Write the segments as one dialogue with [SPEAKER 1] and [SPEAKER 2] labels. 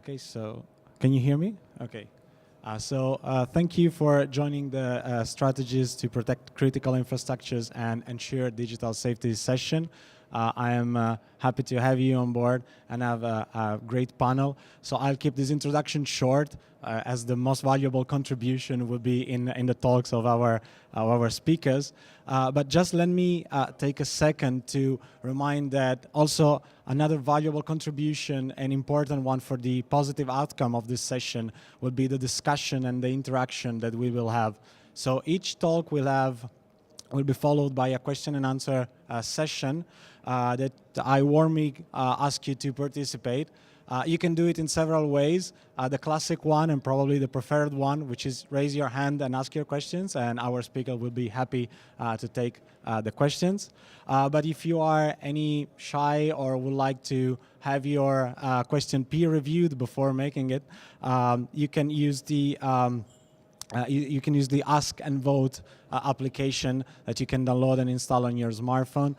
[SPEAKER 1] Okay, so can you hear me? Okay. Thank you for joining the Strategies to Protect Critical Infrastructures and Ensure Digital Safety session. I am happy to have you on board and have a great panel. So I'll keep this introduction short, as the most valuable contribution will be in the talks of our speakers. But just let me take a second to remind that also another valuable contribution, an important one for the positive outcome of this session, will be the discussion and the interaction that we will have. So each talk will be followed by a question and answer session that I warmly ask you to participate. You can do it in several ways. The classic one and probably the preferred one, which is raise your hand and ask your questions, and our speaker will be happy to take the questions. But if you are any shy or would like to have your question peer-reviewed before making it, you can use the you can use the Ask and Vote application that you can download and install on your smartphone.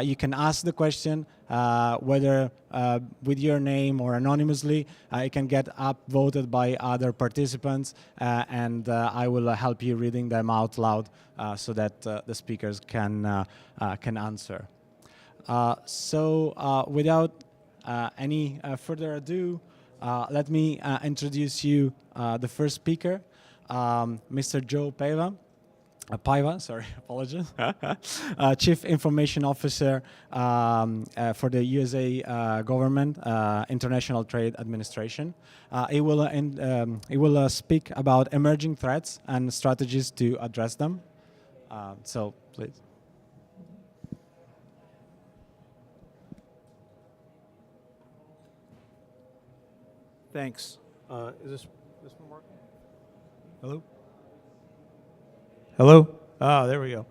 [SPEAKER 1] You can ask the question, whether with your name or anonymously. It can get upvoted by other participants, and I will help you reading them out loud so that the speakers can answer. Without any further ado, let me introduce you the first speaker. Mr. Joe Paiva, sorry, apologies, Chief Information Officer for the USA government, International Trade Administration. He will speak about emerging threats and strategies to address them. So, please.
[SPEAKER 2] Thanks. Is this one working? Hello?
[SPEAKER 3] Hello? Ah, there we go.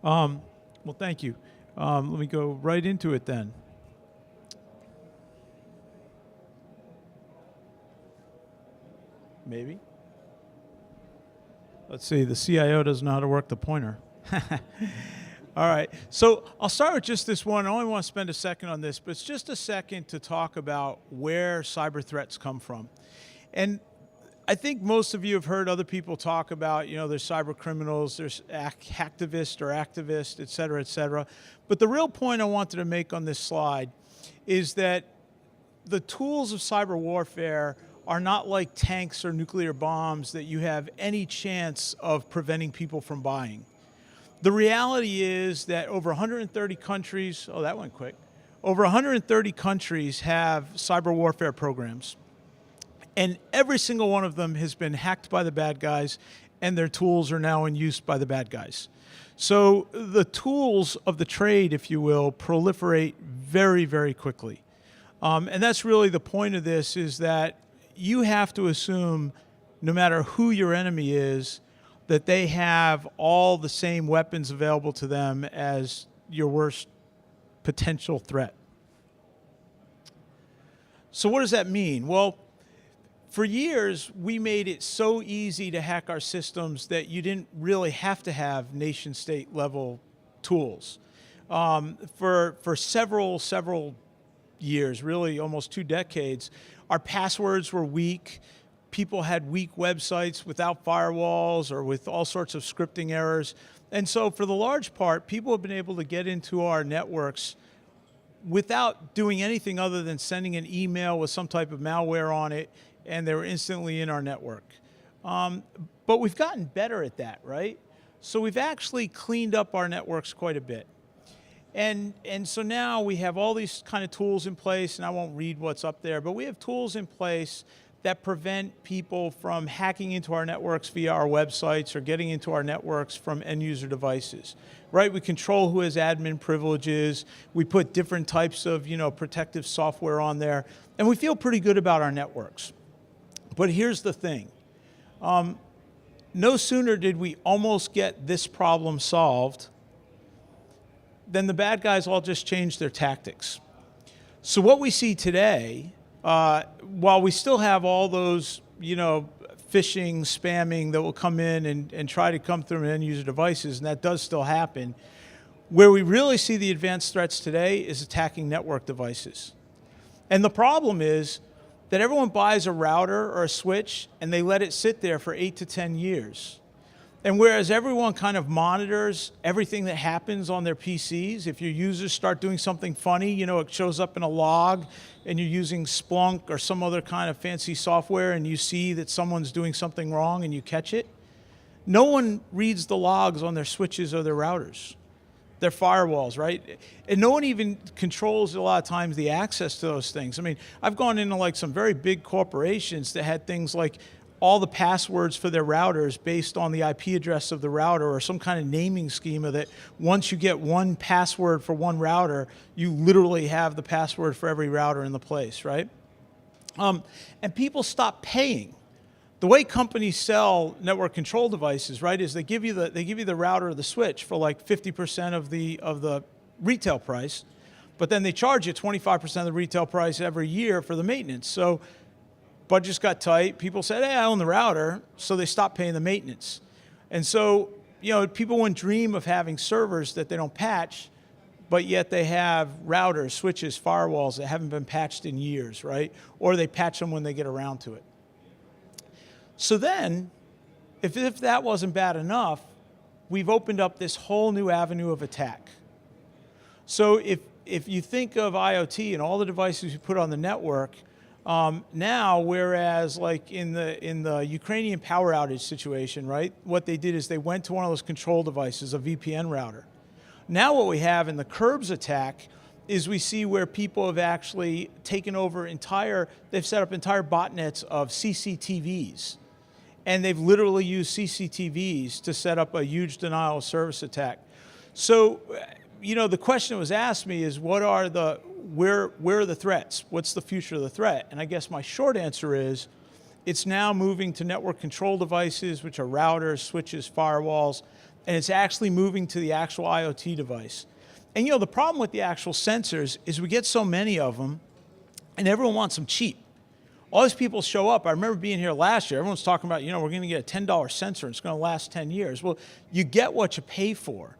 [SPEAKER 3] Well, thank you. Let me go right into it then. Maybe? Let's see, the CIO doesn't know how to work the pointer. All right, so I'll start with just this one. I only want to spend a second on this, but it's just a second to talk about where cyber threats come from. And I think most of you have heard other people talk about, there's cyber criminals, there's activists, et cetera, But the real point I wanted to make on this slide is that the tools of cyber warfare are not like tanks or nuclear bombs that you have any chance of preventing people from buying. The reality is that over 130 countries, oh, that went quick. Over 130 countries have cyber warfare programs. And every single one of them has been hacked by the bad guys, and their tools are now in use by the bad guys. So the tools of the trade, if you will, proliferate very, very quickly. And that's really the point of this, is that you have to assume, no matter who your enemy is, that they have all the same weapons available to them as your worst potential threat. So what does that mean? Well, for years, we made it so easy to hack our systems that you didn't really have to have nation-state level tools. For several years, really almost 2 decades, our passwords were weak. People had weak websites without firewalls or with all sorts of scripting errors. And so for the large part, people have been able to get into our networks without doing anything other than sending an email with some type of malware on it, and they were instantly in our network. But we've gotten better at that, right? So we've actually cleaned up our networks quite a bit. And so now we have all these kind of tools in place, and I won't read what's up there, but we have tools in place that prevent people from hacking into our networks via our websites or getting into our networks from end user devices, right? We control who has admin privileges. We put different types of, protective software on there, and we feel pretty good about our networks. But here's the thing. No sooner did we almost get this problem solved than the bad guys all just changed their tactics. So what we see today, while we still have all those, phishing, spamming that will come in and try to come through end user devices, and that does still happen, where we really see the advanced threats today is attacking network devices. And the problem is that everyone buys a router or a switch and they let it sit there for 8 to 10 years. And whereas everyone kind of monitors everything that happens on their PCs, if your users start doing something funny, you know, it shows up in a log and you're using Splunk or some other kind of fancy software and you see that someone's doing something wrong and you catch it, no one reads the logs on their switches or their routers, their firewalls, right? And no one even controls a lot of times the access to those things. I mean, I've gone into like some very big corporations that had things like all the passwords for their routers based on the IP address of the router or some kind of naming schema that once you get one password for one router, you literally have the password for every router in the place, right? And people stop paying. The way companies sell network control devices, right, is they give you the router or the switch for like 50% of the retail price, but then they charge you 25% of the retail price every year for the maintenance. So budgets got tight. People said, hey, I own the router, so they stopped paying the maintenance. And so, you know, people wouldn't dream of having servers that they don't patch, but yet they have routers, switches, firewalls that haven't been patched in years, right? Or they patch them when they get around to it. So then, if that wasn't bad enough, we've opened up this whole new avenue of attack. So if you think of IoT and all the devices you put on the network, now, whereas like in the Ukrainian power outage situation, right, what they did is they went to one of those control devices, a VPN router. Now what we have in the Curbs attack is we see where people have actually taken over they've set up entire botnets of CCTVs. And they've literally used CCTVs to set up a huge denial of service attack. So, you know, the question that was asked me is where are the threats? What's the future of the threat? And I guess my short answer is it's now moving to network control devices, which are routers, switches, firewalls, and it's actually moving to the actual IoT device. And you know, the problem with the actual sensors is we get so many of them and everyone wants them cheap. All these people show up. I remember being here last year. Everyone's talking about, you know, we're going to get a $10 sensor and it's going to last 10 years. Well, you get what you pay for.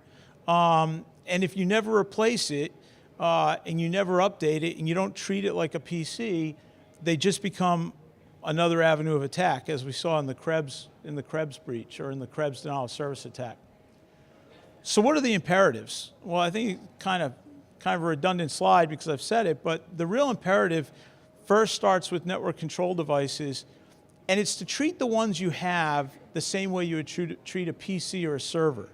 [SPEAKER 3] And if you never replace it and you never update it and you don't treat it like a PC, they just become another avenue of attack, as we saw in the Krebs breach or in the Krebs denial of service attack. So what are the imperatives? Well, I think kind of a redundant slide because I've said it, but the real imperative first starts with network control devices, and it's to treat the ones you have the same way you would treat a PC or a server.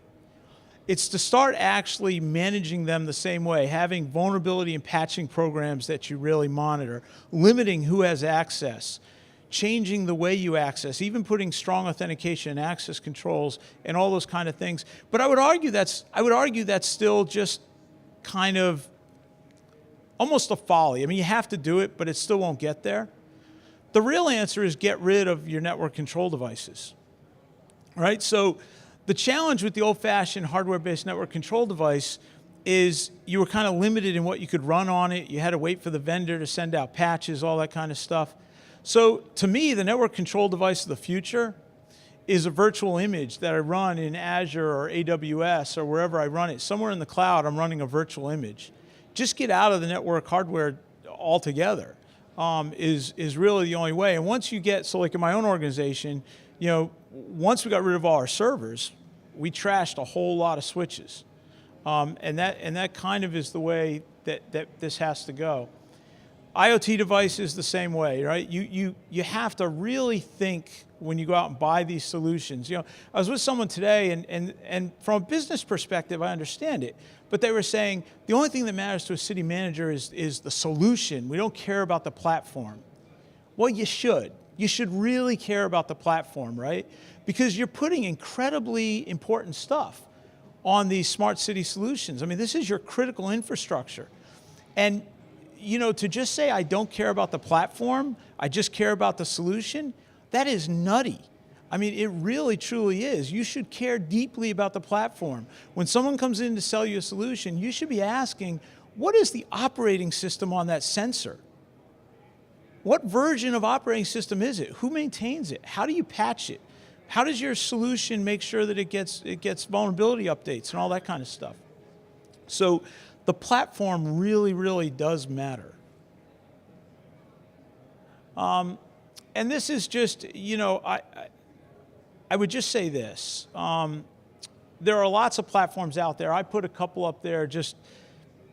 [SPEAKER 3] It's to start actually managing them the same way, having vulnerability and patching programs that you really monitor, limiting who has access, changing the way you access, even putting strong authentication and access controls and all those kind of things. But I would argue that's still just kind of almost a folly. I mean, you have to do it, but it still won't get there. The real answer is get rid of your network control devices, right? So the challenge with the old-fashioned hardware-based network control device is you were kind of limited in what you could run on it. You had to wait for the vendor to send out patches, all that kind of stuff. So to me, the network control device of the future is a virtual image that I run in Azure or AWS or wherever I run it. Somewhere in the cloud, I'm running a virtual image. Just get out of the network hardware altogether is really the only way. And once you get, so like in my own organization, you know, once we got rid of all our servers, we trashed a whole lot of switches. And that kind of is the way that this has to go. IoT devices the same way, right? You have to really think when you go out and buy these solutions. You know, I was with someone today, and from a business perspective, I understand it. But they were saying the only thing that matters to a city manager is the solution. We don't care about the platform. Well, you should. You should really care about the platform, right? Because you're putting incredibly important stuff on these smart city solutions. I mean, this is your critical infrastructure. And you know, to just say I don't care about the platform, I just care about the solution, that is nutty. I mean, it really, truly is. You should care deeply about the platform. When someone comes in to sell you a solution, you should be asking, what is the operating system on that sensor? What version of operating system is it? Who maintains it? How do you patch it? How does your solution make sure that it gets vulnerability updates and all that kind of stuff? So the platform really, really does matter. And this is just, I would just say this. There are lots of platforms out there. I put a couple up there just,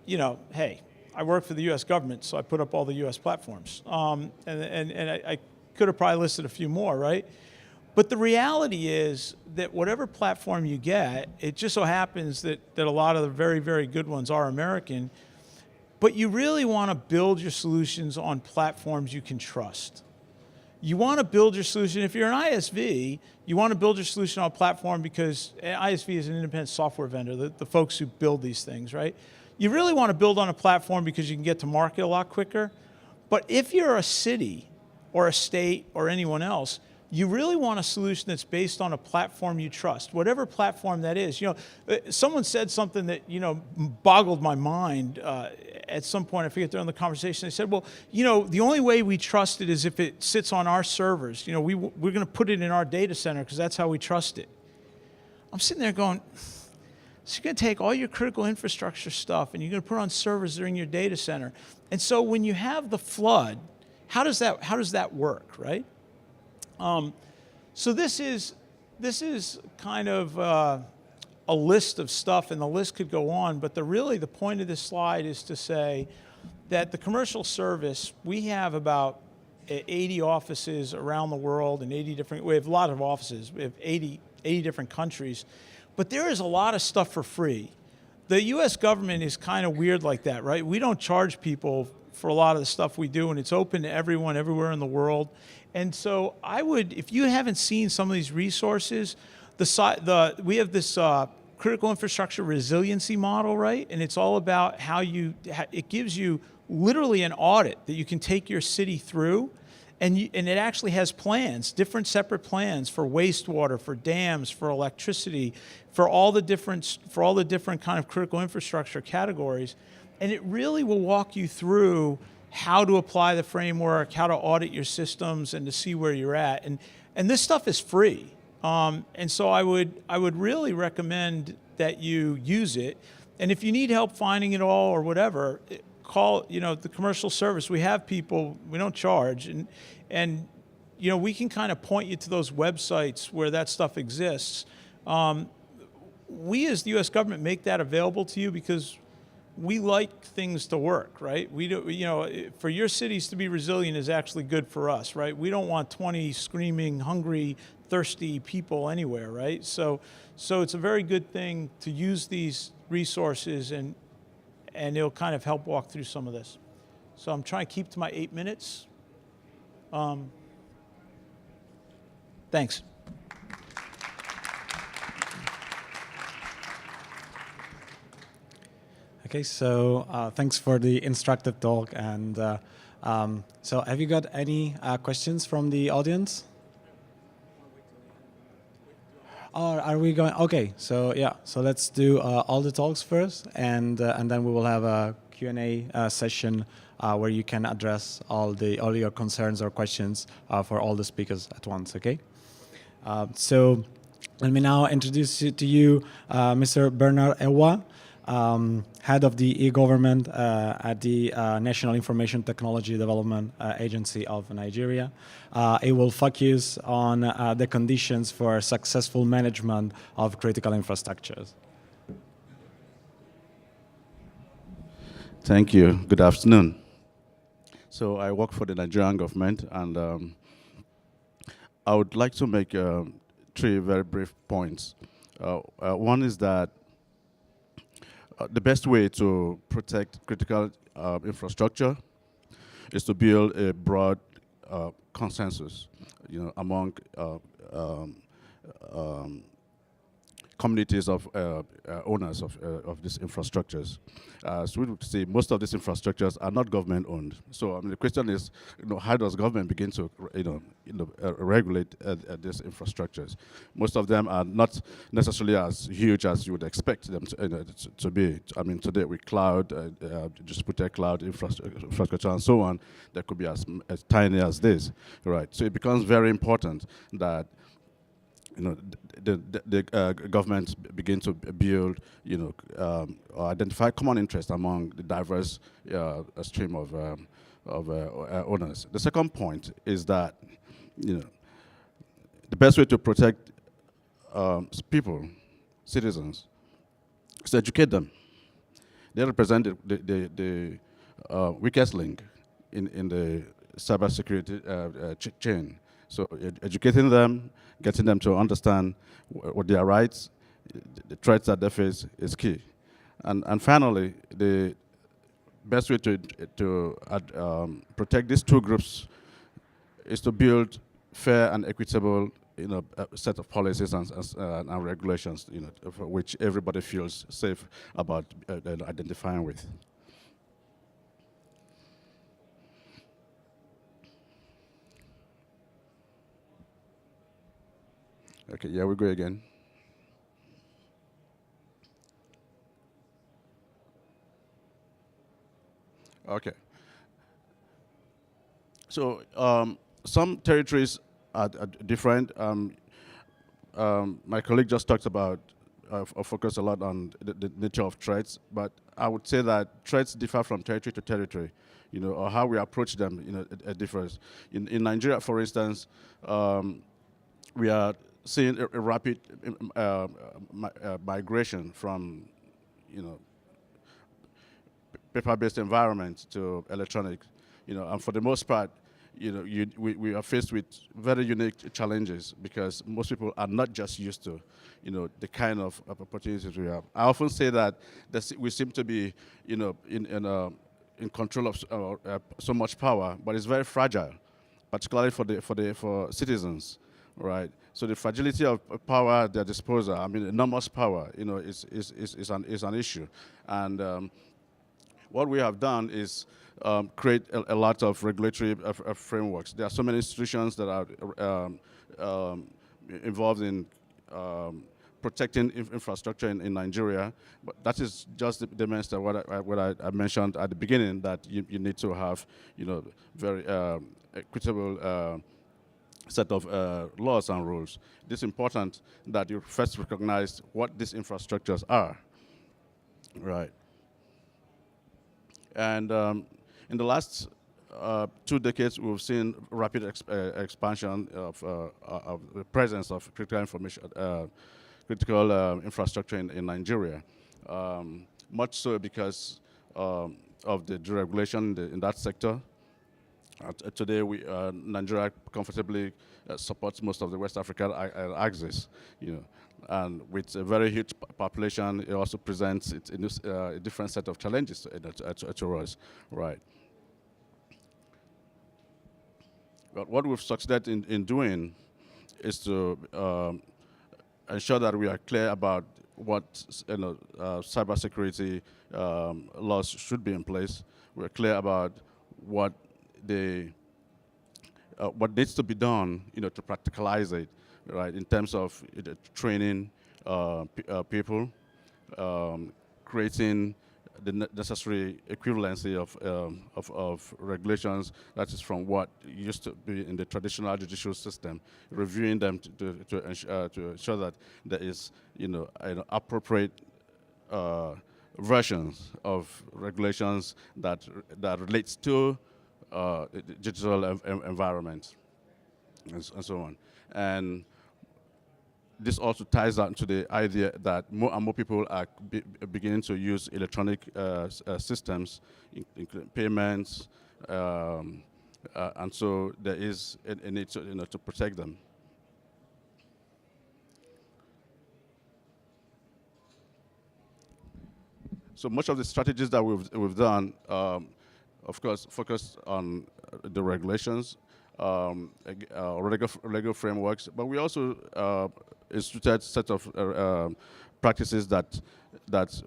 [SPEAKER 3] hey, I work for the U.S. government, so I put up all the U.S. platforms. And I could have probably listed a few more, right? But the reality is that whatever platform you get, it just so happens that a lot of the very, very good ones are American, but you really want to build your solutions on platforms you can trust. You want to build your solution, if you're an ISV, you want to build your solution on a platform because ISV is an independent software vendor, the folks who build these things, right? You really want to build on a platform because you can get to market a lot quicker. But if you're a city or a state or anyone else, you really want a solution that's based on a platform you trust, whatever platform that is. Someone said something that, boggled my mind at some point, I forget, during the conversation. They said, well, the only way we trust it is if it sits on our servers. We're going to put it in our data center because that's how we trust it. I'm sitting there going, so you're going to take all your critical infrastructure stuff and you're going to put it on servers that are in your data center. And so when you have the flood, how does that work, right? So this is kind of a list of stuff, and the list could go on, but the point of this slide is to say that the commercial service, we have about 80 offices around the world and we have a lot of offices, we have 80 different countries, but there is a lot of stuff for free. The US government is kind of weird like that, right? We don't charge people for a lot of the stuff we do, and it's open to everyone everywhere in the world. And so if you haven't seen some of these resources, we have this critical infrastructure resiliency model, right? And it's all about how it gives you literally an audit that you can take your city through, and it actually has plans, different separate plans for wastewater, for dams, for electricity, for all the different kind of critical infrastructure categories. And it really will walk you through how to apply the framework, how to audit your systems, and to see where you're at. And this stuff is free. And so I would really recommend that you use it. And if you need help finding it all or whatever, call the commercial service. We have people, we don't charge, and we can kind of point you to those websites where that stuff exists. We as the U.S. government make that available to you because we like things to work, right? We do, for your cities to be resilient is actually good for us, right? We don't want 20 screaming, hungry, thirsty people anywhere, right? So it's a very good thing to use these resources, and it'll kind of help walk through some of this. So I'm trying to keep to my 8 minutes. Thanks.
[SPEAKER 1] Okay, so thanks for the instructive talk. And so have you got any questions from the audience? Or are we going? Okay, so yeah, so let's do all the talks first, and then we will have a Q&A session where you can address all your concerns or questions for all the speakers at once. Okay, so let me now introduce to you Mr. Bernard Ewah, head of the e-government at the National Information Technology Development Agency of Nigeria. It will focus on the conditions for successful management of critical infrastructures.
[SPEAKER 4] Thank you. Good afternoon. So I work for the Nigerian government, and I would like to make 3 very brief points. One is that the best way to protect critical infrastructure is to build a broad consensus, among communities of owners of these infrastructures. So we would say most of these infrastructures are not government-owned. So the question is, how does government begin to, regulate these infrastructures? Most of them are not necessarily as huge as you would expect them to be. I mean, today with cloud, distributed cloud infrastructure and so on, they could be as tiny as this, right? So it becomes very important that the governments begin to build, or identify common interest among the diverse stream of owners. The second point is that, the best way to protect people, citizens, is to educate them. They represent the weakest link in the cybersecurity chain. So educating them, getting them to understand what their rights, the threats that they face is key. And finally, the best way to protect these two groups is to build fair and equitable, set of policies and regulations, for which everybody feels safe about identifying with. Okay, yeah, we go again. Okay. So some territories are different. My colleague just talked about, focus a lot on the nature of threats, but I would say that threats differ from territory to territory, or how we approach them, it differs. In Nigeria, for instance, we are seeing a rapid migration from, paper-based environment to electronic, and for the most part, we are faced with very unique challenges because most people are not just used to, the kind of opportunities we have. I often say that we seem to be, in control of so much power, but it's very fragile, particularly for citizens, right? So the fragility of power at their disposal, enormous power, is an issue, and what we have done is create a lot of regulatory frameworks. There are so many institutions that are involved in protecting infrastructure in Nigeria, but that is just the dimension of what I mentioned at the beginning, that you need to have, very equitable set of laws and rules. It is important that you first recognize what these infrastructures are, right? And in the last 2 decades, we've seen rapid expansion of the presence of critical infrastructure in Nigeria. Much so because of the deregulation in that sector. Today, Nigeria comfortably supports most of the West African axis, and with a very huge population, it also presents a different set of challenges to us, right? But what we've succeeded in doing is to ensure that we are clear about what cybersecurity laws should be in place. We're clear about what needs to be done, to practicalize it, right? In terms of training people, creating the necessary equivalency of regulations, that is from what used to be in the traditional judicial system, reviewing them to ensure that there is, appropriate versions of regulations that relates to digital environment and so on. And this also ties down to the idea that more and more people are beginning to use electronic systems, including payments, and so there is a need to protect them. So much of the strategies that we've done, of course, focused on the regulations, legal frameworks, but we also instituted a set of practices that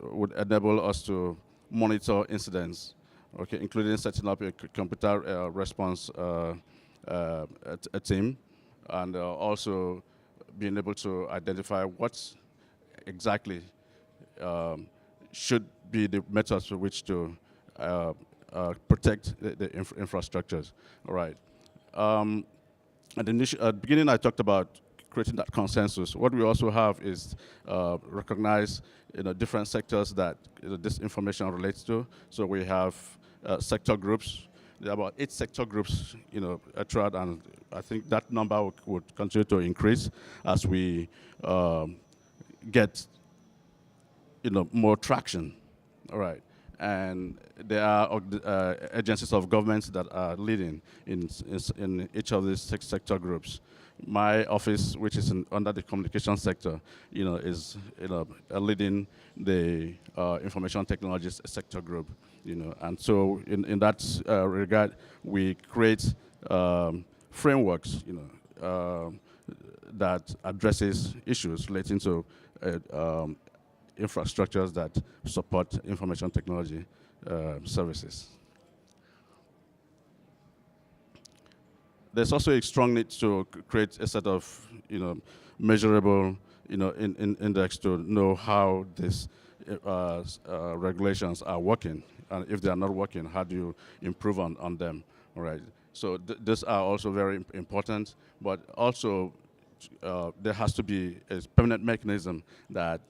[SPEAKER 4] would enable us to monitor incidents, okay, including setting up a computer response a team, and also being able to identify what exactly should be the methods for which to protect the infrastructures. All right. At the beginning, I talked about creating that consensus. What we also have is recognize different sectors that this information relates to. So we have sector groups there are about 8 sector groups, throughout, and I think that number would continue to increase as we get, more traction. All right. And there are agencies of government that are leading in each of these sector groups. My office, which is under the communication sector, is leading the information technologies sector group. And so in that regard, we create frameworks, that addresses issues relating to infrastructures that support information technology services. There's also a strong need to create a set of, measurable, index to know how these regulations are working, and if they are not working, how do you improve on them? All right. So these are also very important, but also there has to be a permanent mechanism that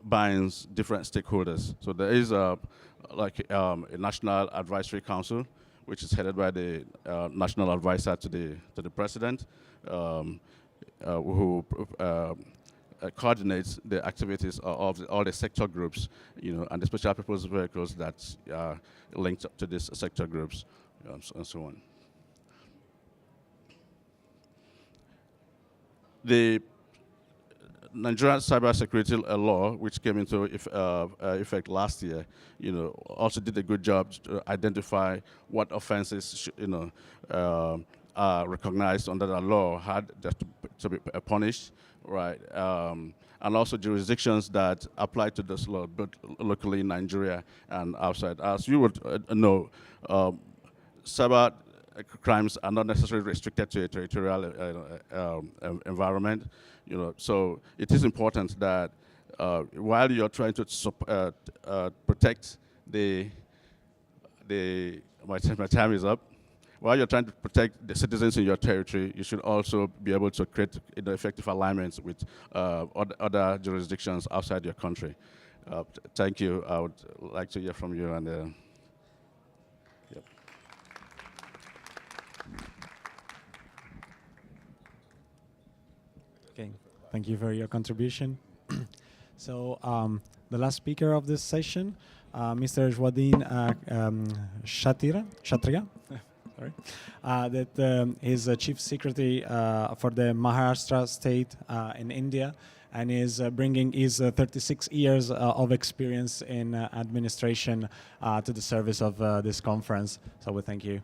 [SPEAKER 4] binds different stakeholders. So there is a National Advisory Council, which is headed by the National Advisor to the President, who coordinates the activities of all the sector groups, and the special purpose vehicles that are linked up to these sector groups, and so on. The Nigerian Cybersecurity Law, which came into effect last year, also did a good job to identify what offenses, are recognized under the law, had to be punished, right? And also jurisdictions that apply to this law, both locally in Nigeria and outside. As you would know, cyber crimes are not necessarily restricted to a territorial environment. So it is important that while you're trying to protect my time is up. While you're trying to protect the citizens in your territory, you should also be able to create effective alignments with other jurisdictions outside your country. Thank you. I would like to hear from you. And yep.
[SPEAKER 1] Okay, thank you for your contribution. So the last speaker of this session, Mr. Swadheen Kshatriya. Sorry, that is Chief Secretary for the Maharashtra state in India, and is bringing his 36 years of experience in administration to the service of this conference. So we thank you.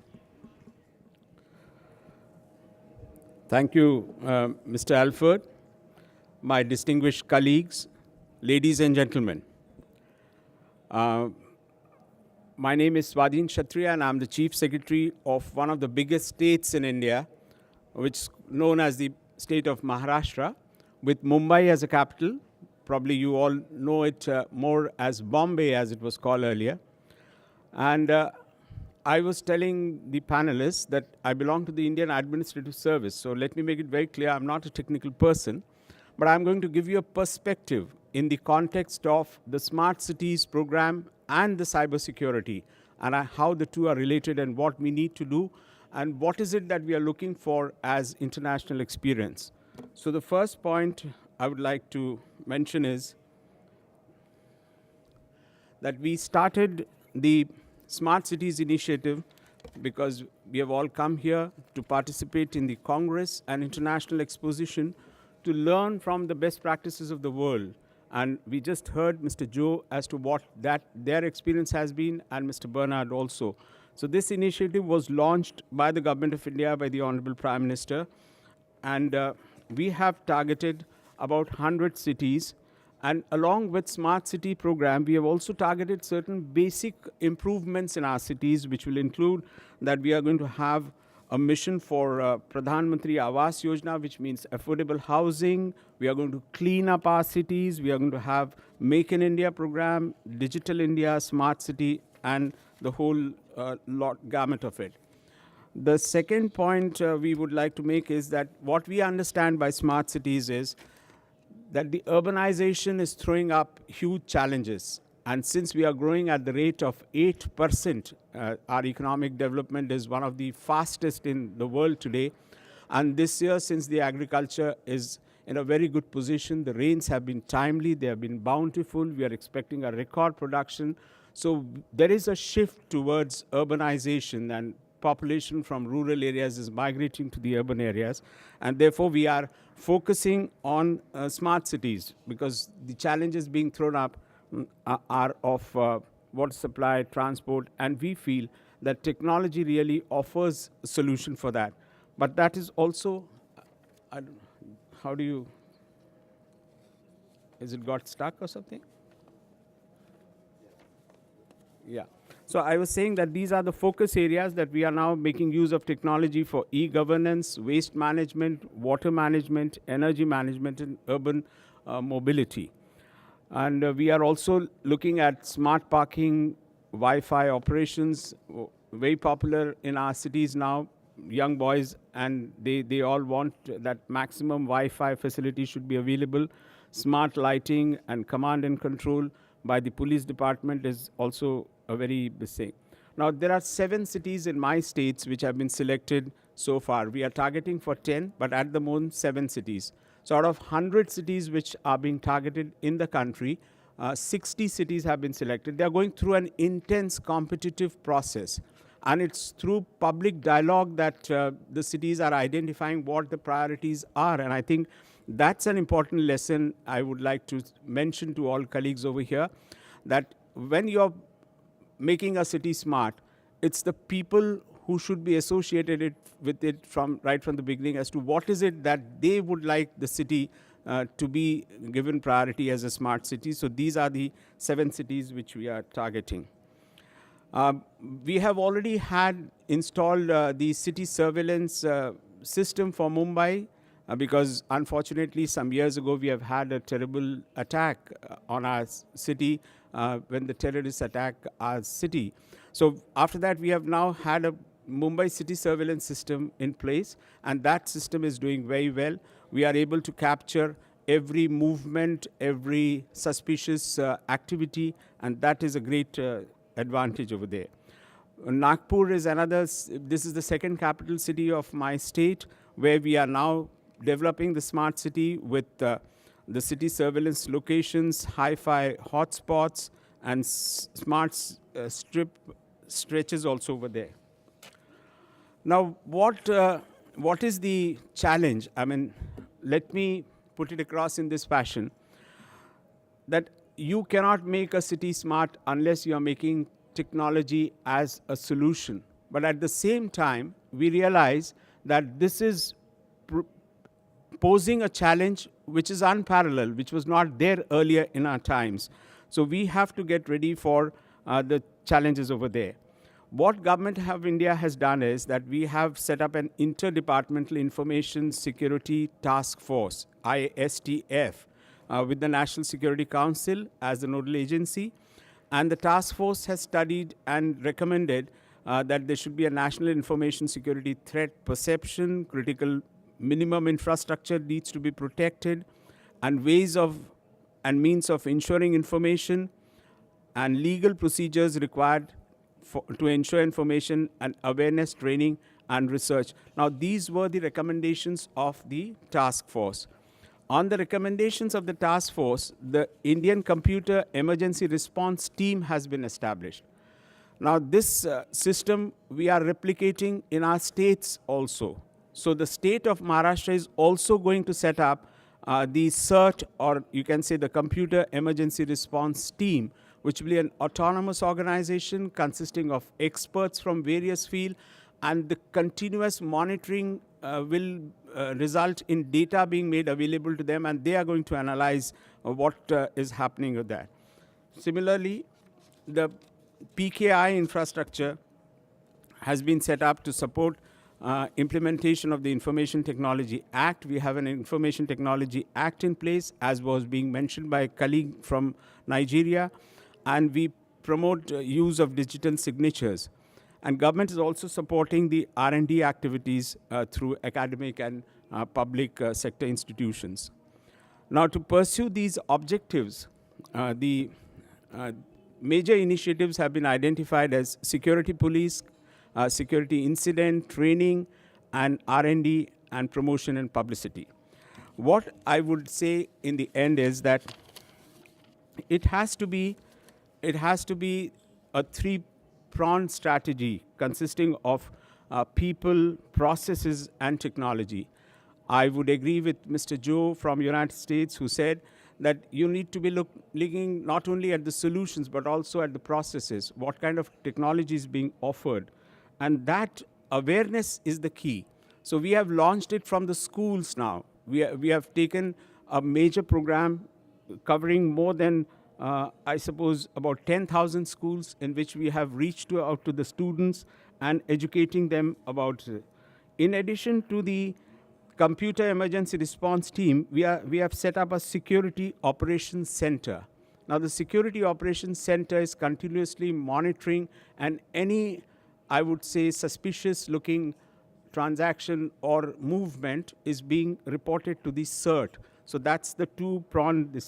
[SPEAKER 5] Thank you, Mr. Alfred, my distinguished colleagues, ladies and gentlemen. My name is Swadheen Kshatriya, and I'm the Chief Secretary of one of the biggest states in India, which is known as the state of Maharashtra, with Mumbai as a capital. Probably you all know it more as Bombay, as it was called earlier. And I was telling the panelists that I belong to the Indian Administrative Service. So let me make it very clear, I'm not a technical person, but I'm going to give you a perspective in the context of the Smart Cities program and the cybersecurity, and how the two are related and what we need to do, and what is it that we are looking for as international experience. So the first point I would like to mention is that we started the Smart Cities initiative because we have all come here to participate in the Congress and international exposition to learn from the best practices of the world. And we just heard Mr. Joe as to what their experience has been, and Mr. Bernard also. So this initiative was launched by the Government of India, by the Honorable Prime Minister. And we have targeted about 100 cities. And along with Smart City program, we have also targeted certain basic improvements in our cities, which will include that we are going to have a mission for Pradhan Mantri Awas Yojana, which means affordable housing. We are going to clean up our cities. We are going to have Make in India program, Digital India, Smart City, and the whole gamut of it. The second point we would like to make is that what we understand by smart cities is that the urbanization is throwing up huge challenges. And since we are growing at the rate of 8%, our economic development is one of the fastest in the world today. And this year, since the agriculture is in a very good position, the rains have been timely, they have been bountiful, we are expecting a record production. So there is a shift towards urbanization, and population from rural areas is migrating to the urban areas. And therefore, we are focusing on smart cities, because the challenges being thrown up are of water supply, transport, and we feel that technology really offers a solution for that. But that is also, I don't know, how do you, is it got stuck or something? Yeah. So I was saying that these are the focus areas that we are now making use of technology for e-governance, waste management, water management, energy management, and urban mobility. And we are also looking at smart parking, Wi-Fi operations, very popular in our cities now. Young boys, and they all want that maximum Wi-Fi facility should be available. Smart lighting and command and control by the police department is also a very big thing. Now, there are 7 cities in my states which have been selected so far. We are targeting for 10, but at the moment, 7 cities. So out of 100 cities which are being targeted in the country, 60 cities have been selected. They are going through an intense competitive process. And it's through public dialogue that the cities are identifying what the priorities are. And I think that's an important lesson I would like to mention to all colleagues over here, that when you're making a city smart, it's the people who should be associated with it right from the beginning as to what is it that they would like the city to be given priority as a smart city. So these are the 7 cities which we are targeting. We have already had installed the city surveillance system for Mumbai because unfortunately some years ago we have had a terrible attack on our city when the terrorists attacked our city. So after that we have now had a Mumbai city surveillance system in place, and that system is doing very well. We are able to capture every movement, every suspicious activity, and that is a great advantage over there. Nagpur is another, this is the second capital city of my state, where we are now developing the smart city with the city surveillance locations, hi-fi hotspots, and smart strip stretches also over there. Now, what is the challenge? I mean, let me put it across in this fashion, that you cannot make a city smart unless you are making technology as a solution. But at the same time, we realize that this is posing a challenge which is unparalleled, which was not there earlier in our times. So we have to get ready for the challenges over there. What Government of India has done is that we have set up an interdepartmental information security task force, ISTF, with the National Security Council as the nodal agency. And the task force has studied and recommended that there should be a national information security threat perception, critical minimum infrastructure needs to be protected, and ways of and means of ensuring information, and legal procedures required to ensure information and awareness training and research. Now, these were the recommendations of the task force. On the recommendations of the task force, the Indian Computer Emergency Response Team has been established. Now, this system we are replicating in our states also. So the state of Maharashtra is also going to set up the CERT, or you can say the Computer Emergency Response Team, which will be an autonomous organization consisting of experts from various fields, and the continuous monitoring will result in data being made available to them, and they are going to analyze what is happening with that. Similarly, the PKI infrastructure has been set up to support implementation of the Information Technology Act. We have an Information Technology Act in place, as was being mentioned by a colleague from Nigeria, and we promote use of digital signatures. And government is also supporting the R&D activities through academic and public sector institutions. Now, to pursue these objectives, the major initiatives have been identified as security police, security incident training, and R&D and promotion and publicity. What I would say in the end is that it has to be a three-pronged strategy consisting of people, processes, and technology. I would agree with Mr. Joe from United States, who said that you need to be looking not only at the solutions but also at the processes, what kind of technology is being offered, and that awareness is the key. So we have launched it from the schools now. We have taken a major program covering more than, I suppose, about 10,000 schools, in which we have reached out to the students and educating them about it. In addition to the Computer Emergency Response Team, we have set up a Security Operations Center. Now, the Security Operations Center is continuously monitoring, and any, I would say, suspicious-looking transaction or movement is being reported to the CERT. So that's the two-pronged,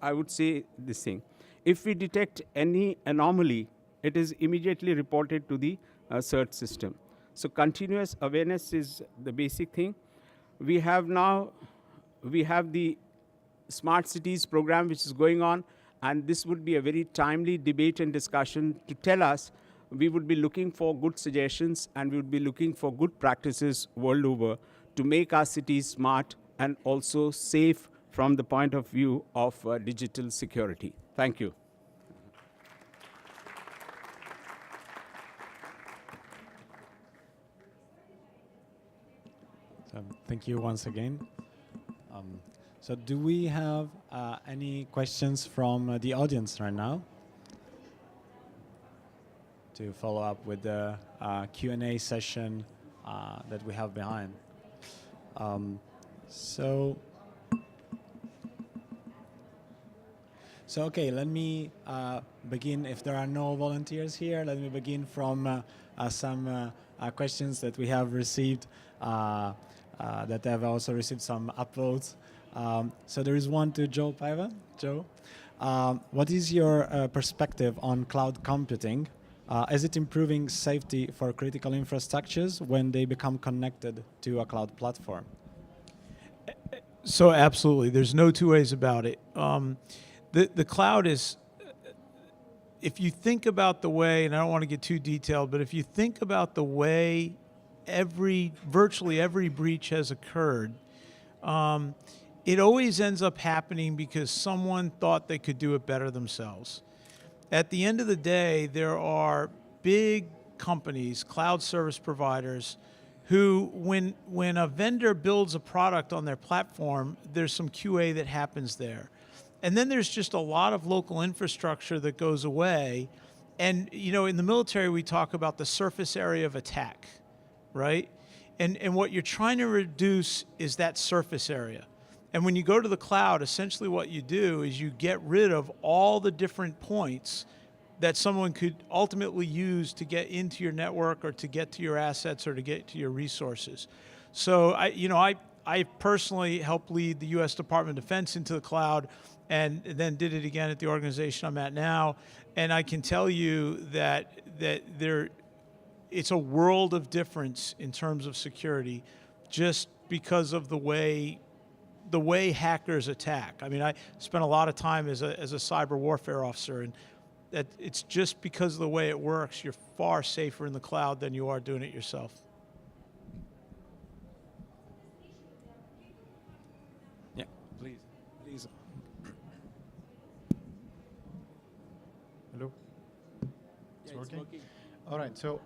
[SPEAKER 5] I would say, this thing. If we detect any anomaly, it is immediately reported to the CERT system. So continuous awareness is the basic thing. We have the Smart Cities program, which is going on, and this would be a very timely debate and discussion to tell us. We would be looking for good suggestions, and we would be looking for good practices world over to make our cities smart and also safe from the point of view of digital security. Thank you.
[SPEAKER 1] So thank you once again. So do we have any questions from the audience right now? To follow up with the Q&A session that we have behind. So okay, let me begin. If there are no volunteers here, let me begin from some questions that we have received, that have also received some upvotes. So there is one to Joe Paiva. Joe, what is your perspective on cloud computing? Is it improving safety for critical infrastructures when they become connected to a cloud platform?
[SPEAKER 3] So absolutely, there's no two ways about it. The cloud is, if you think about the way, and I don't want to get too detailed, but if you think about the way virtually every breach has occurred, it always ends up happening because someone thought they could do it better themselves. At the end of the day, there are big companies, cloud service providers, who, when a vendor builds a product on their platform, there's some QA that happens there. And then there's just a lot of local infrastructure that goes away. And, you know, in the military, we talk about the surface area of attack, right? And what you're trying to reduce is that surface area. And when you go to the cloud, essentially what you do is you get rid of all the different points that someone could ultimately use to get into your network or to get to your assets or to get to your resources. So I personally helped lead the U.S. Department of Defense into the cloud, and then did it again at the organization I'm at now. And I can tell you that it's a world of difference in terms of security, just because of the way hackers attack. I mean, I spent a lot of time as a cyber warfare officer, and that it's just because of the way it works, you're far safer in the cloud than you are doing it yourself.
[SPEAKER 1] Yeah, please.
[SPEAKER 6] Hello? It's working? All right. So,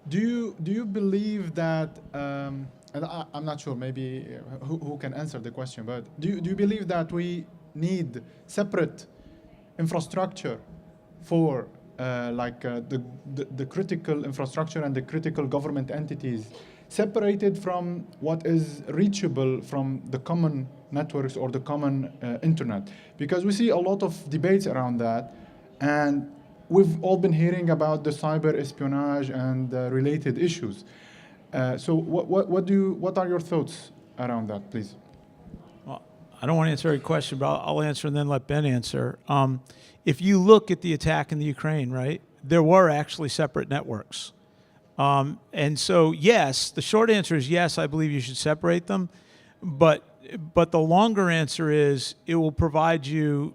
[SPEAKER 6] do you believe that? And I'm not sure. Maybe who can answer the question? But do you believe that we need separate infrastructure for the critical infrastructure and the critical government entities, separated from what is reachable from the common networks or the common internet? Because we see a lot of debates around that, and we've all been hearing about the cyber espionage and related issues. So what are your thoughts around that, please?
[SPEAKER 3] Well, I don't want to answer every question, but I'll answer and then let Ben answer. If you look at the attack in the Ukraine, right, there were actually separate networks. And so, yes, the short answer is yes, I believe you should separate them. But the longer answer is it will provide you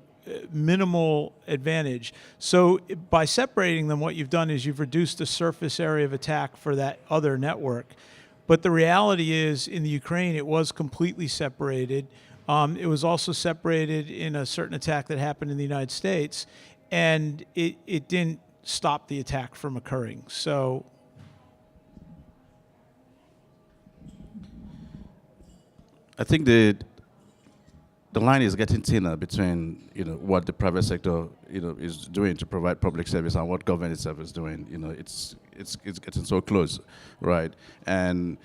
[SPEAKER 3] minimal advantage. So by separating them, what you've done is you've reduced the surface area of attack for that other network. But the reality is in the Ukraine, it was completely separated. It was also separated in a certain attack that happened in the United States, and it didn't stop the attack from occurring. So
[SPEAKER 4] I think the line is getting thinner between what the private sector is doing to provide public service and what government itself is doing. It's getting so close, right? And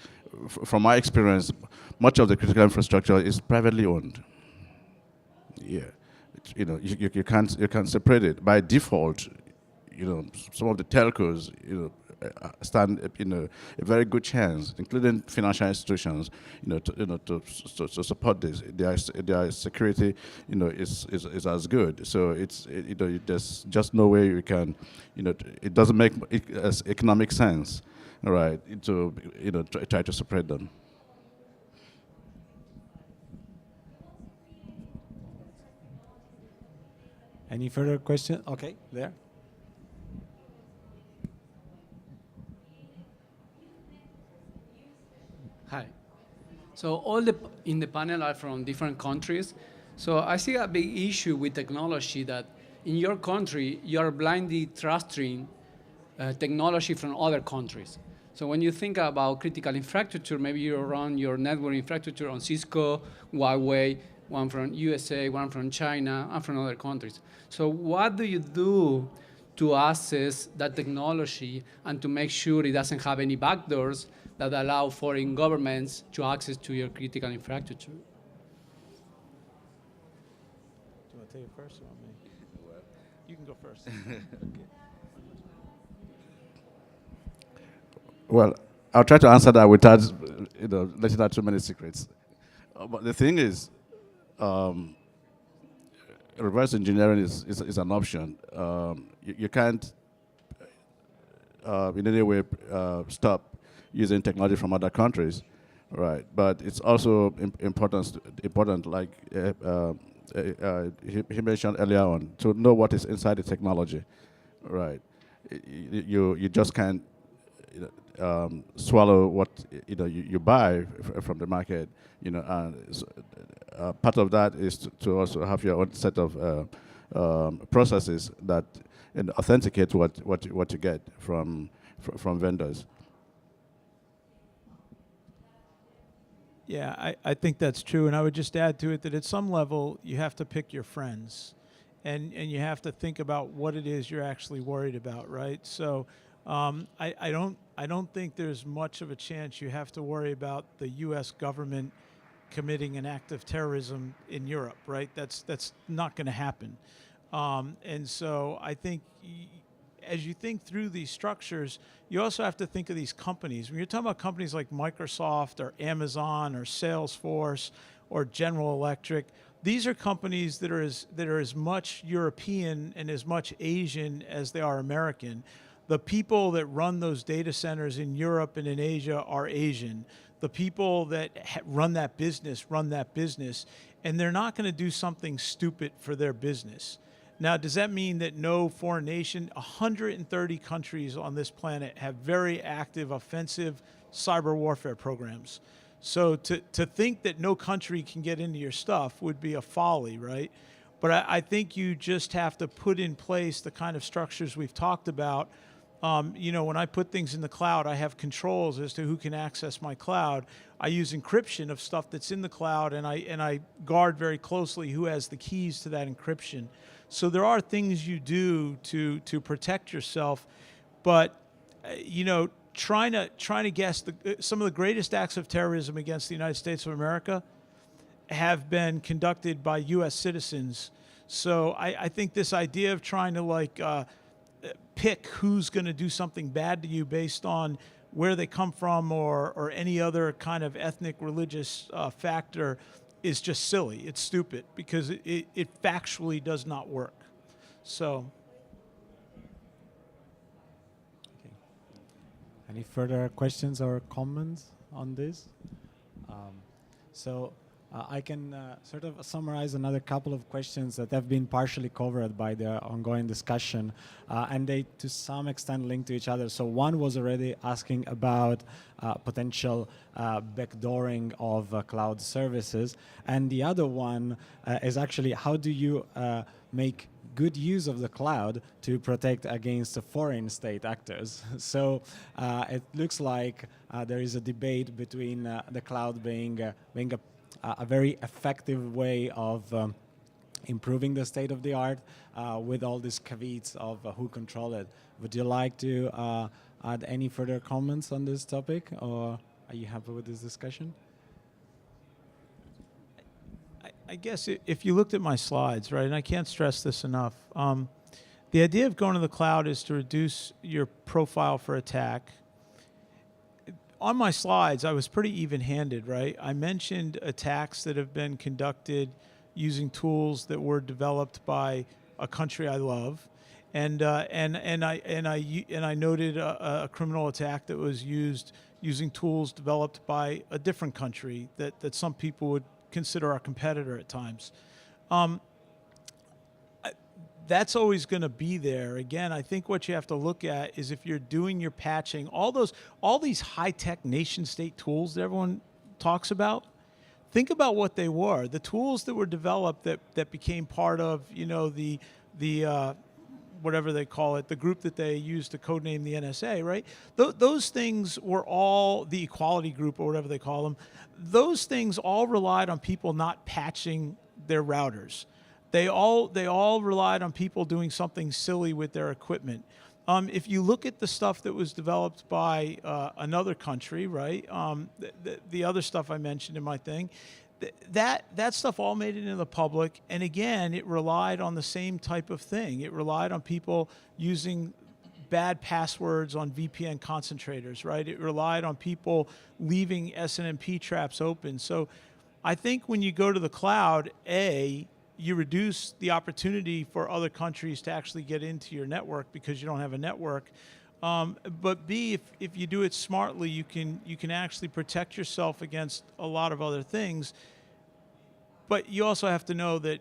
[SPEAKER 4] from my experience, much of the critical infrastructure is privately owned. Yeah, you can't separate it by default. Some of the telcos stand a very good chance, including financial institutions, to support this. Their security, is as good. So there's just no way you can, it doesn't make economic sense, right? To try to separate them.
[SPEAKER 1] Any further questions? Okay, there.
[SPEAKER 7] Hi. So all in the panel are from different countries. So I see a big issue with technology that in your country, you're blindly trusting technology from other countries. So when you think about critical infrastructure, maybe you run your network infrastructure on Cisco, Huawei, one from USA, one from China, and from other countries. So what do you do to assess that technology and to make sure it doesn't have any backdoors that allow foreign governments to access to your critical infrastructure?
[SPEAKER 3] Do you want to take it first or me? You can go first.
[SPEAKER 4] Well, I'll try to answer that without letting out too many secrets. But the thing is, reverse engineering is an option. You can't in any way stop using technology from other countries, right? But it's also important, like he mentioned earlier on, to know what is inside the technology, right? You just can't swallow what you buy from the market, and part of that is to also have your own set of processes that authenticate what you get from vendors.
[SPEAKER 3] Yeah, I think that's true, and I would just add to it that at some level you have to pick your friends, and you have to think about what it is you're actually worried about, right? So I don't think there's much of a chance you have to worry about the U.S. government committing an act of terrorism in Europe, right? That's not going to happen, and so I think as you think through these structures, you also have to think of these companies. When you're talking about companies like Microsoft or Amazon or Salesforce or General Electric, these are companies that are as much European and as much Asian as they are American. The people that run those data centers in Europe and in Asia are Asian. The people that run that business, and they're not going to do something stupid for their business. Now, does that mean that no foreign nation, 130 countries on this planet have very active offensive cyber warfare programs? So to think that no country can get into your stuff would be a folly, right? But I think you just have to put in place the kind of structures we've talked about. When I put things in the cloud, I have controls as to who can access my cloud. I use encryption of stuff that's in the cloud, and I guard very closely who has the keys to that encryption. So there are things you do to protect yourself, but trying to guess some of the greatest acts of terrorism against the United States of America have been conducted by U.S. citizens. So I think this idea of trying to pick who's going to do something bad to you based on where they come from or any other kind of ethnic, religious factor is just silly. It's stupid because it factually does not work. So.
[SPEAKER 1] Any further questions or comments on this? I can sort of summarize another couple of questions that have been partially covered by the ongoing discussion, and they to some extent link to each other. So one was already asking about potential backdooring of cloud services, and the other one is actually how do you make good use of the cloud to protect against the foreign state actors. So it looks like there is a debate between the cloud being a very effective way of improving the state of the art with all these caveats of who control it. Would you like to add any further comments on this topic, or are you happy with this discussion?
[SPEAKER 3] I guess if you looked at my slides, right, and I can't stress this enough, the idea of going to the cloud is to reduce your profile for attack. On my slides, I was pretty even-handed, right? I mentioned attacks that have been conducted using tools that were developed by a country I love, and I noted a criminal attack that was used using tools developed by a different country that some people would consider our competitor at times. That's always going to be there. Again, I think what you have to look at is if you're doing your patching, all these high-tech nation-state tools that everyone talks about, think about what they were. The tools that were developed that became part of, you know, the whatever they call it, the group that they used to codename the NSA, right? Those things were all the equality group or whatever they call them. Those things all relied on people not patching their routers. They all relied on people doing something silly with their equipment. If you look at the stuff that was developed by another country, right? The other stuff I mentioned in my thing, that stuff all made it into the public. And again, it relied on the same type of thing. It relied on people using bad passwords on VPN concentrators, right? It relied on people leaving SNMP traps open. So I think when you go to the cloud, you reduce the opportunity for other countries to actually get into your network because you don't have a network. But B, if you do it smartly, you can actually protect yourself against a lot of other things. But you also have to know that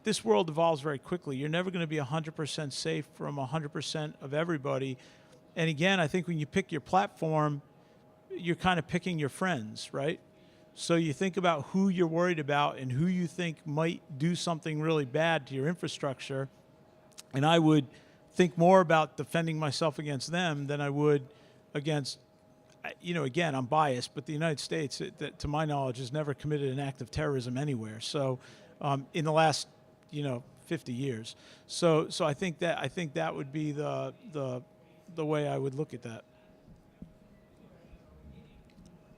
[SPEAKER 3] this world evolves very quickly. You're never going to be 100% safe from 100% of everybody. And again, I think when you pick your platform, you're kind of picking your friends, right? So you think about who you're worried about and who you think might do something really bad to your infrastructure. And I would think more about defending myself against them than I would against, you know, again, I'm biased, but the United States, to my knowledge, has never committed an act of terrorism anywhere. So in the last, 50 years. So I think that would be the way I would look at that.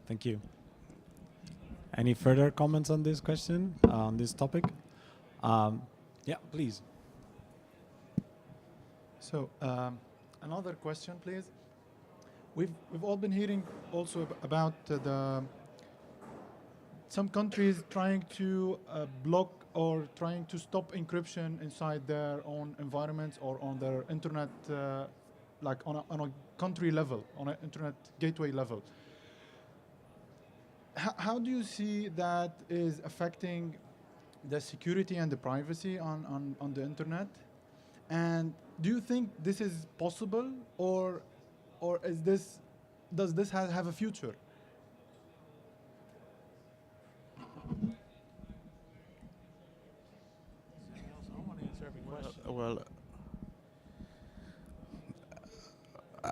[SPEAKER 1] Thank you. Any further comments on this question, on this topic? Yeah, please.
[SPEAKER 6] So another question, please. We've all been hearing also about some countries trying to block or trying to stop encryption inside their own environments or on their internet, like on a country level, on an internet gateway level. How do you see that is affecting the security and the privacy on the internet? And do you think this is possible, or does this have a future?
[SPEAKER 4] Well,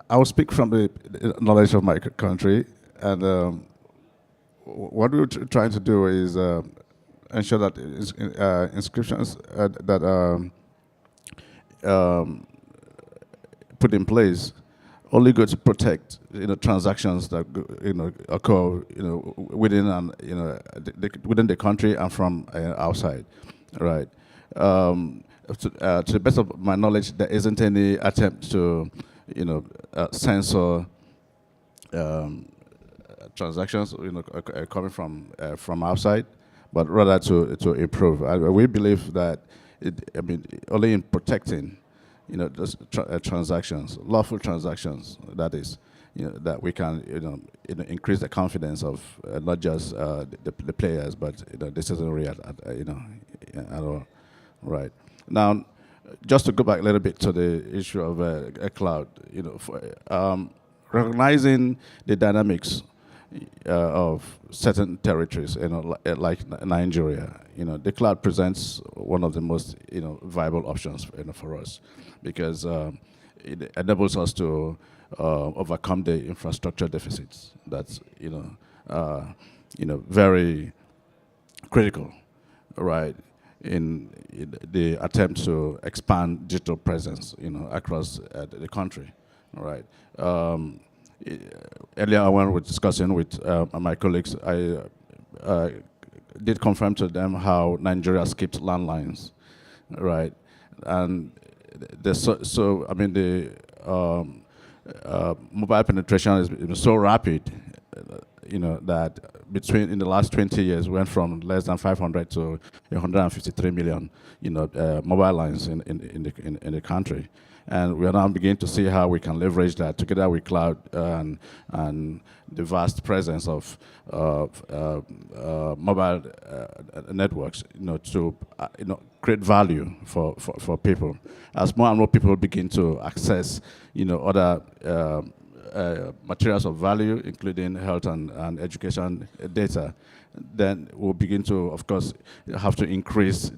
[SPEAKER 4] I will speak from the knowledge of my country, and what we're trying to do is ensure that inscriptions that are put in place only go to protect transactions that occur within within the country and from outside, right? To the best of my knowledge, there isn't any attempt to censor transactions, coming from outside, but rather to improve. We believe that only in protecting, those transactions, lawful transactions, that is, that we can, increase the confidence of not just the players, but the citizenry at all. Right. Now, just to go back a little bit to the issue of a cloud, recognizing the dynamics of certain territories, like Nigeria, the cloud presents one of the most, viable options, for us, because it enables us to overcome the infrastructure deficits. That's, very critical, right, in the attempt to expand digital presence, across the country, right. Earlier when we were discussing with my colleagues, I did confirm to them how Nigeria skipped landlines, right, and the mobile penetration is so rapid, that in the last 20 years went from less than 500 to 153 million, mobile lines in the country. And we are now beginning to see how we can leverage that together with cloud and the vast presence of mobile networks, to create value for people. As more and more people begin to access, other materials of value, including health and education data, then we'll begin to, of course, have to increase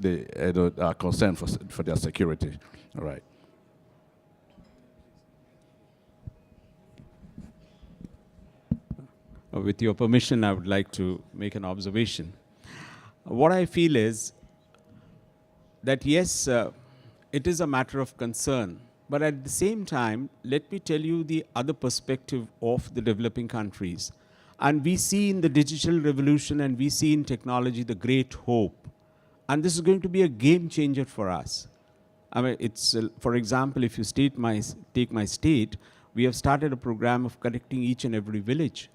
[SPEAKER 4] our concern for their security. All right.
[SPEAKER 5] With your permission, I would like to make an observation. What I feel is that, yes, it is a matter of concern, but at the same time, let me tell you the other perspective of the developing countries. And we see in the digital revolution and we see in technology the great hope. And this is going to be a game changer for us. I mean, it's, for example, if you take my state, we have started a program of connecting each and every village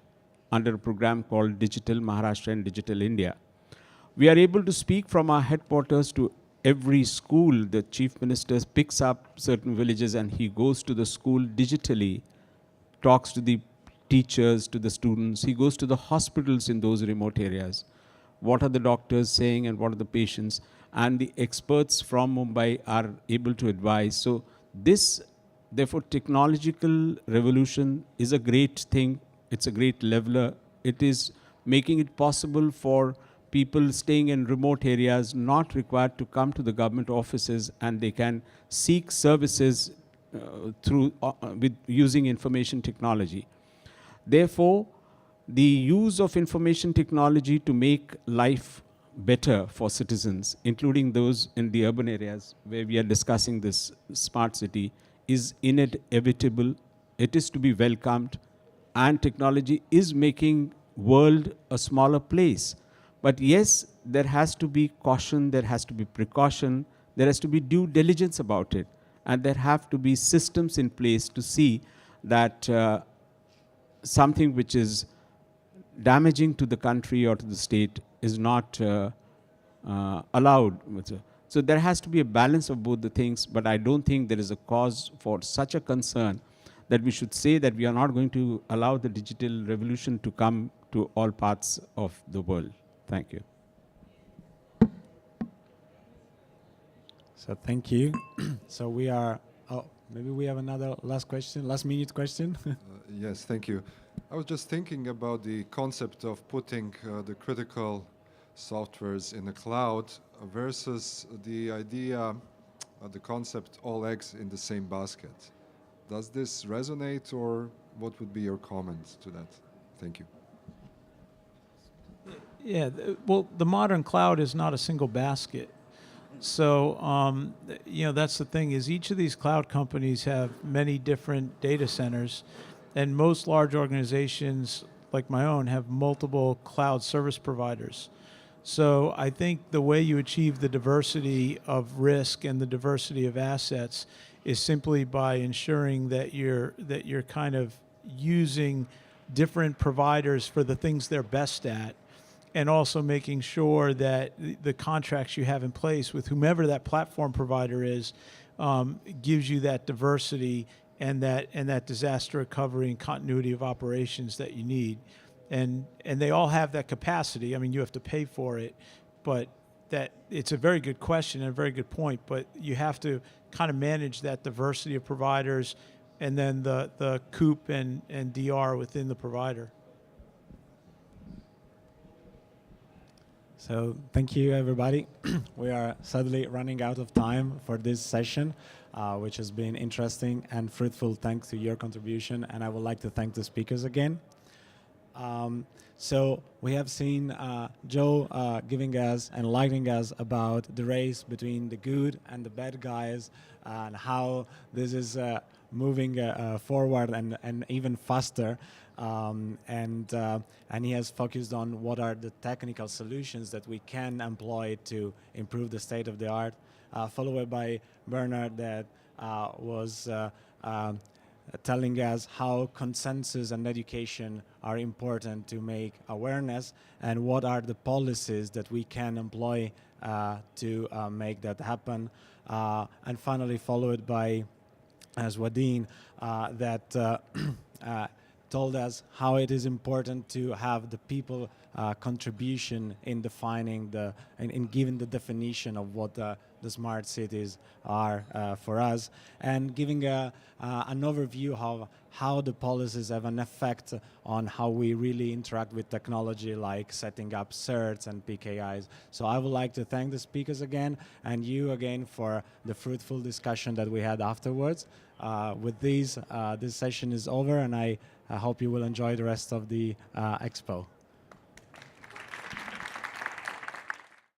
[SPEAKER 5] under a program called Digital Maharashtra and Digital India. We are able to speak from our headquarters to every school. The chief minister picks up certain villages and he goes to the school digitally, talks to the teachers, to the students. He goes to the hospitals in those remote areas. What are the doctors saying and what are the patients? And the experts from Mumbai are able to advise. So this, therefore, technological revolution is a great thing. It's a great leveler. It is making it possible for people staying in remote areas not required to come to the government offices, and they can seek services with using information technology. Therefore, the use of information technology to make life better for citizens, including those in the urban areas where we are discussing this smart city, is inevitable. It is to be welcomed. And technology is making world a smaller place. But yes, there has to be caution, there has to be precaution, there has to be due diligence about it. And there have to be systems in place to see that something which is damaging to the country or to the state is not allowed. So there has to be a balance of both the things, but I don't think there is a cause for such a concern that we should say that we are not going to allow the digital revolution to come to all parts of the world. Thank you.
[SPEAKER 1] So thank you. So we are, maybe we have another last minute question.
[SPEAKER 8] Yes, thank you. I was just thinking about the concept of putting the critical softwares in the cloud versus the idea, the concept, all eggs in the same basket. Does this resonate, or what would be your comment to that? Thank you.
[SPEAKER 3] Yeah, well, the modern cloud is not a single basket. So, that's the thing, is each of these cloud companies have many different data centers, and most large organizations like my own have multiple cloud service providers. So I think the way you achieve the diversity of risk and the diversity of assets is simply by ensuring that you're kind of using different providers for the things they're best at, and also making sure that the contracts you have in place with whomever that platform provider is gives you that diversity and that disaster recovery and continuity of operations that you need. And they all have that capacity. I mean, you have to pay for it, but that it's a very good question and a very good point, but you have to kind of manage that diversity of providers and then the COOP and DR within the provider.
[SPEAKER 1] So thank you, everybody. We are sadly running out of time for this session, which has been interesting and fruitful thanks to your contribution, and I would like to thank the speakers again. So we have seen Joe giving us, enlightening us about the race between the good and the bad guys and how this is moving forward and even faster. And he has focused on what are the technical solutions that we can employ to improve the state of the art, followed by Bernard that was telling us how consensus and education are important to make awareness and what are the policies that we can employ to make that happen. And finally followed by Swadheen that told us how it is important to have the people contribution in defining in giving the definition of what the smart cities are for us, and giving an overview of how the policies have an effect on how we really interact with technology, like setting up certs and PKIs. So I would like to thank the speakers again, and you again for the fruitful discussion that we had afterwards. With these, this session is over, and I hope you will enjoy the rest of the Expo.